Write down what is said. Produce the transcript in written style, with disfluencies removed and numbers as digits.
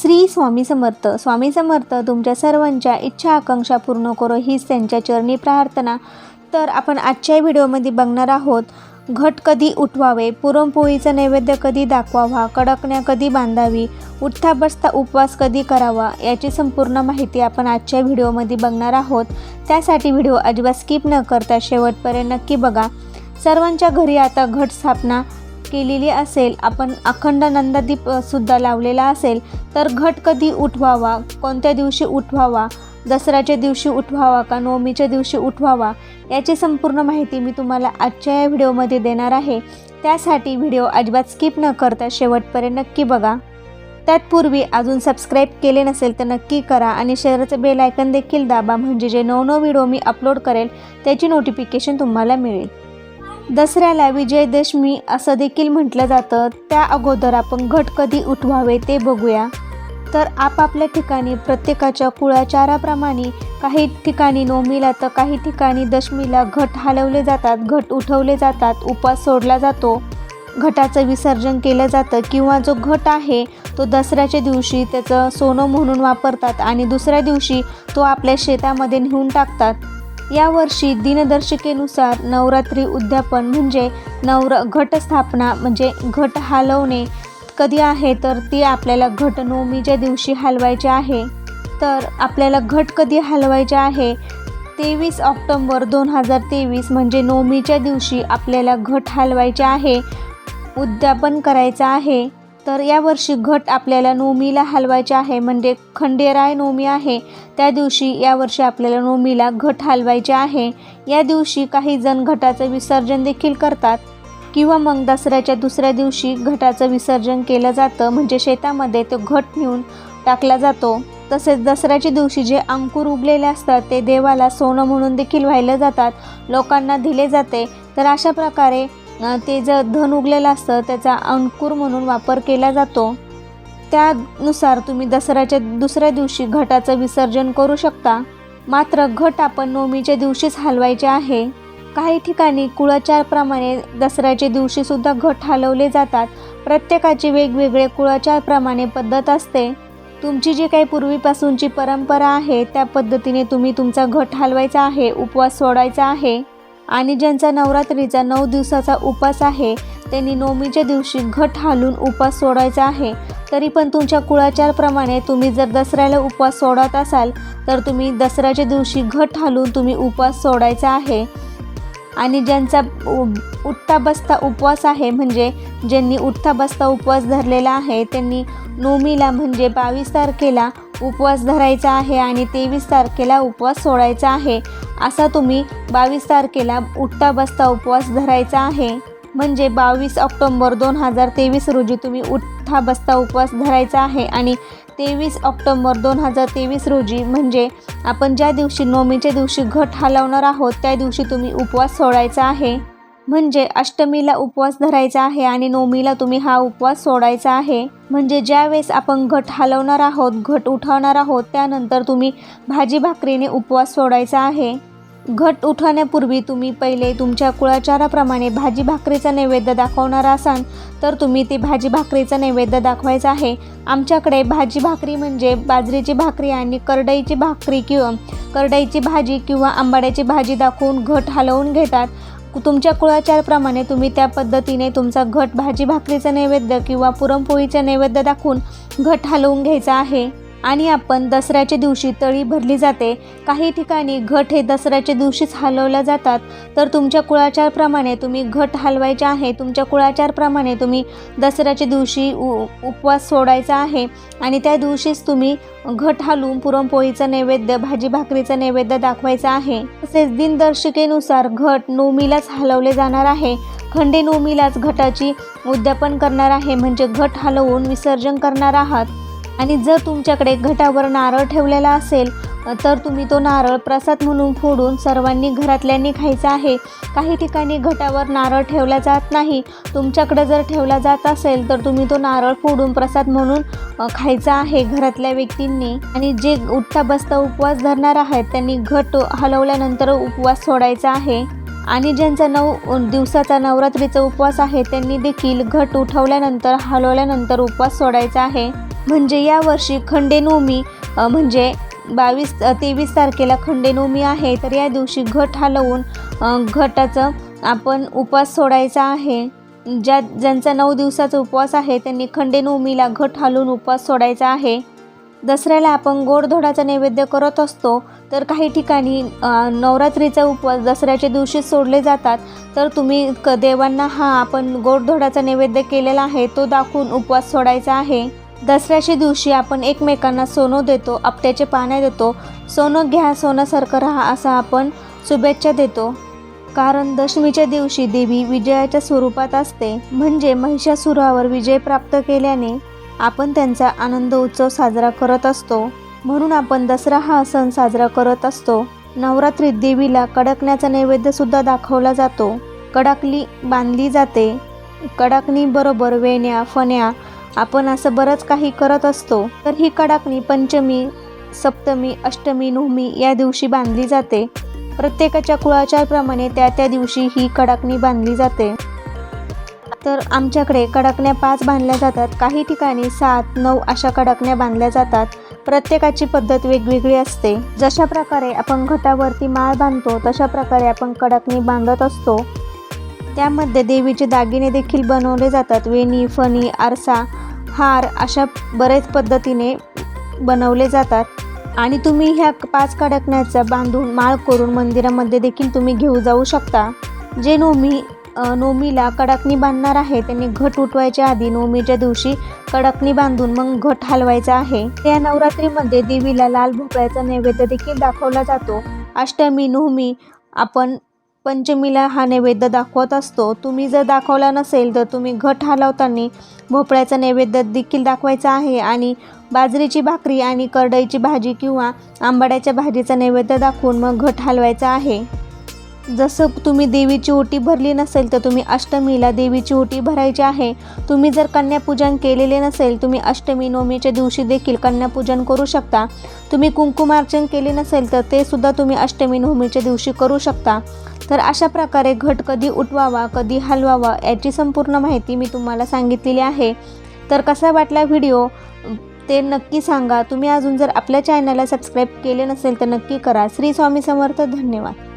श्री स्वामी समर्थ. स्वामी समर्थ तुमच्या सर्वांच्या इच्छा आकांक्षा पूर्ण करो हीच त्यांच्या चरणी प्रार्थना. तर आपण आजच्या व्हिडिओमध्ये बघणार आहोत घट कधी उठवावे, पुरणपोळीचा नैवेद्य कधी दाखवावा, कडकण्या कधी बांधावी, उठता बसता उपवास कधी करावा याची संपूर्ण माहिती आपण आजच्या व्हिडिओमध्ये बघणार आहोत. त्यासाठी व्हिडिओ अजिबात स्किप न करता शेवटपर्यंत नक्की बघा. सर्वांच्या घरी आता घट स्थापना केलेली असेल, आपण अखंड नंदादीप सुद्धा लावलेला असेल, तर घट कधी उठवावा, कोणत्या दिवशी उठवावा, दसऱ्याच्या दिवशी उठवावा का नवमीच्या दिवशी उठवावा याची संपूर्ण माहिती मी तुम्हाला आजच्या या व्हिडिओमध्ये देणार आहे. त्यासाठी व्हिडिओ अजिबात स्किप न करता शेवटपर्यंत नक्की बघा. त्यातपूर्वी अजून सबस्क्राईब केले नसेल तर नक्की करा आणि शेअरचं बेल आयकन देखील दाबा, म्हणजे जे नवनव व्हिडिओ मी अपलोड करेल त्याची नोटिफिकेशन तुम्हाला मिळेल. दसऱ्याला विजयदशमी असं देखील म्हटलं जातं. त्या अगोदर आपण घट कधी उठवावे ते बघूया. तर आपापल्या ठिकाणी प्रत्येकाच्या कुळाचाराप्रमाणे काही ठिकाणी नवमीला तर काही ठिकाणी दशमीला घट हलवले जातात, घट उठवले जातात, उपवास सोडला जातो, घटाचं विसर्जन केलं जातं किंवा जो घट आहे तो दसऱ्याच्या दिवशी त्याचं सोनं म्हणून वापरतात आणि दुसऱ्या दिवशी तो आपल्या शेतामध्ये नेऊन टाकतात. यावर्षी दिनदर्शिकेनुसार नवरात्री उद्यापन म्हणजे घटस्थापना म्हणजे घट हलवणे कधी आहे, तर ती आपल्याला घट नवमीच्या दिवशी हलवायचे आहे. तर आपल्याला घट कधी हलवायचे आहे, 23 ऑक्टोबर 2023 म्हणजे नवमीच्या दिवशी आपल्याला घट हलवायचे आहे, उद्यापन करायचं आहे. तर यावर्षी घट आपल्याला नवमीला हलवायचे आहे, म्हणजे खंडेराय नवमी आहे त्या दिवशी यावर्षी आपल्याला नवमीला घट हलवायचे आहे. या दिवशी काही जण घटाचं विसर्जन देखील करतात किंवा मग दसऱ्याच्या दुसऱ्या दिवशी घटाचं विसर्जन केलं जातं, म्हणजे शेतामध्ये तो घट नेऊन टाकला जातो. तसेच दसऱ्याच्या दिवशी जे अंकुर उगलेले असतात ते देवाला सोनं म्हणून देखील वाहिलं जातात, लोकांना दिले जाते. तर अशा प्रकारे ते जर धन उगलेलं असतं त्याचा अंकुर म्हणून वापर केला जातो. त्यानुसार तुम्ही दसऱ्याच्या दुसऱ्या दिवशी घटाचं विसर्जन करू शकता. मात्र घट आपण नवमीच्या दिवशीच हलवायचे आहे. काही ठिकाणी कुळाचारप्रमाणे दसऱ्याच्या दिवशीसुद्धा घट हलवले जातात. प्रत्येकाची वेगवेगळे कुळाचारप्रमाणे पद्धत असते. तुमची जी काही पूर्वीपासूनची परंपरा आहे त्या पद्धतीने तुम्ही तुमचा घट हलवायचा आहे, उपवास सोडायचा आहे. आणि ज्यांचा नवरात्रीचा 9 दिवसाचा उपवास आहे त्यांनी नवमीच्या दिवशी घट हलवून उपवास सोडायचा आहे. तरी पण तुमच्या कुळाचारप्रमाणे तुम्ही जर दसऱ्याला उपवास सोडत असाल तर तुम्ही दसऱ्याच्या दिवशी घट हलवून तुम्ही उपवास सोडायचा आहे. आणि ज्यांचा उठता बसता उपवास आहे, म्हणजे ज्यांनी उठता बसता उपवास धरलेला आहे त्यांनी नवमीला म्हणजे 22 तारखेला उपवास धरायचा आहे आणि 23 तारखेला उपवास सोडायचा आहे. असा तुम्ही 22 तारखेला उठता बसता उपवास धरायचा आहे, म्हणजे 22 ऑक्टोबर 2023 रोजी तुम्ही उठता बसता उपवास धरायचा आहे. आणि 23 ऑक्टोबर 2023 रोजी म्हणजे आपण ज्या दिवशी नवमीच्या दिवशी घट हलवणार आहोत त्या दिवशी तुम्ही उपवास सोडायचा आहे. म्हणजे अष्टमीला उपवास धरायचा आहे आणि नवमीला तुम्ही हा उपवास सोडायचा आहे. म्हणजे ज्यावेळेस आपण घट हलवणार आहोत, घट उठवणार आहोत त्यानंतर तुम्ही भाजी भाकरीने उपवास सोडायचा आहे. घट उठवण्यापूर्वी तुम्ही पहिले तुमच्या कुळाचाराप्रमाणे भाजी भाकरीचा नैवेद्य दाखवणार असाल तर तुम्ही ते भाजी भाकरीचा नैवेद्य दाखवायचा आहे. आमच्याकडे भाजी भाकरी म्हणजे बाजरीची भाकरी आणि करडईची भाकरी किंवा करडईची भाजी किंवा आंबाड्याची भाजी दाखवून घट हलवून घेतात. तुमच्या कुळाचारप्रमाणे तुम्ही त्या पद्धतीने तुमचा घट भाजी भाकरीचा नैवेद्य किंवा पुरणपोळीचा नैवेद्य दाखवून घट हलवून घ्यायचा आहे. आणि आपण दसऱ्याच्या दिवशी तळी भरली जाते. काही ठिकाणी घट हे दसऱ्याच्या दिवशीच हलवल्या जातात. तर तुमच्या कुळाचारप्रमाणे तुम्ही घट हलवायचे आहे. तुमच्या कुळाचारप्रमाणे तुम्ही दसऱ्याच्या दिवशी उपवास सोडायचा आहे आणि त्या दिवशीच तुम्ही घट हलवून पुरणपोळीचा नैवेद्य भाजी भाकरीचा नैवेद्य दाखवायचा आहे. तसेच दिनदर्शिकेनुसार घट नवमीलाच हलवले जाणार आहे. खंडे नवमीलाच घटाची उद्यापन करणार आहे, म्हणजे घट हलवून विसर्जन करणार आहात. आणि जर तुमच्याकडे घटावर नारळ ठेवलेला असेल तर तुम्ही तो नारळ प्रसाद म्हणून फोडून सर्वांनी घरातल्यांनी खायचा आहे. काही ठिकाणी घटावर नारळ ठेवला जात नाही. तुमच्याकडे जर ठेवला जात असेल तर तुम्ही तो नारळ फोडून प्रसाद म्हणून खायचा आहे घरातल्या व्यक्तींनी. आणि जे उठता बसता उपवास धरणार आहेत त्यांनी घट हलवल्यानंतर उपवास सोडायचा आहे. आणि ज्यांचा 9 दिवसाचा नवरात्रीचा उपवास आहे त्यांनी देखील घट उठवल्यानंतर हलवल्यानंतर उपवास सोडायचा आहे. म्हणजे यावर्षी खंडेनवमी म्हणजे 23 तारखेला खंडेनवमी आहे, तर या दिवशी घट हलवून घटाचं आपण उपवास सोडायचा आहे. ज्यांचा 9 दिवसाचा उपवास आहे त्यांनी खंडेनवमीला घट हलवून उपवास सोडायचा आहे. दसऱ्याला आपण गोडधोडाचा नैवेद्य करत असतो, तर काही ठिकाणी नवरात्रीचा उपवास दसऱ्याच्या दिवशी सोडले जातात. तर तुम्ही देवांना हा आपण गोडधोडाचा नैवेद्य केलेला आहे तो दाखवून उपवास सोडायचा आहे. दसऱ्याच्या दिवशी आपण एकमेकांना सोनं देतो, आपट्याचे पाने देतो. सोनं घ्या सोन्यासारखं राहा असं आपण शुभेच्छा देतो. कारण दशमीच्या दिवशी देवी विजयाच्या स्वरूपात असते, म्हणजे महिषासुरावर विजय प्राप्त केल्याने आपण त्यांचा आनंद उत्सव साजरा करत असतो. म्हणून आपण दसरा हा सण साजरा करत असतो. नवरात्रीत देवीला कडकण्याचा नैवेद्यसुद्धा दाखवला जातो. कडाकली बांधली जाते. कडाकणी बरोबर वेण्या फण्या आपण असं बरंच काही करत असतो. तर ही कडाकणी पंचमी, सप्तमी, अष्टमी, नवमी या दिवशी बांधली जाते. प्रत्येकाच्या कुळाचाराप्रमाणे त्या दिवशी ही कडाकणी बांधली जाते. तर आमच्याकडे कडाकण्या 5 बांधल्या जातात. काही ठिकाणी 7, 9 अशा कडाकण्या बांधल्या जातात. प्रत्येकाची पद्धत वेगवेगळी असते. जशा प्रकारे आपण घटावरती माळ बांधतो तशा प्रकारे आपण कडाकणी बांधत असतो. त्यामध्ये देवीचे दागिने देखील बनवले जातात. वेणी, फणी, आरसा, हार अशा बरेच पद्धतीने बनवले जातात. आणि तुम्ही ह्या 5 कडाकण्याचा बांधून माळ करून मंदिरामध्ये देखील तुम्ही घेऊ जाऊ शकता. जे नवमीला कडाकणी बांधणार आहे त्यांनी घट उठवायच्या आधी नवमीच्या दिवशी कडाकणी बांधून मग घट हलवायचा आहे. या नवरात्रीमध्ये देवीला लाल भोपळ्याचा नैवेद्य देखील दाखवला जातो. अष्टमी, नवमी आपण पंचमीला हा नैवेद्य दाखवत असतो. तुम्ही जर दाखवला नसेल तर तुम्ही घट हलवताना भोपळ्याचा नैवेद्य देखील दाखवायचा आहे आणि बाजरीची भाकरी आणि करडईची भाजी किंवा आंबाड्याच्या भाजीचा नैवेद्य दाखवून मग घट हलवायचा आहे. जसं तुम्ही देवीची ओटी भरली नसेल तर तुम्ही अष्टमीला देवीची ओटी भरायची आहे. तुम्ही जर कन्यापूजन केलेले नसेल तुम्ही अष्टमी, नवमीच्या दिवशी देखील कन्यापूजन करू शकता. तुम्ही कुंकुमार्चन केले नसेल तर ते सुद्धा तुम्ही अष्टमी, नवमीच्या दिवशी करू शकता. तर अशा प्रकारे घट कधी उठवावा, कधी हलवावा याची संपूर्ण माहिती मी तुम्हाला सांगितलेली आहे. तर कसा वाटला व्हिडिओ ते नक्की सांगा. तुम्ही अजून जर आपल्या चॅनलला सबस्क्राईब केले नसेल तर नक्की करा. श्री स्वामी समर्थ. धन्यवाद.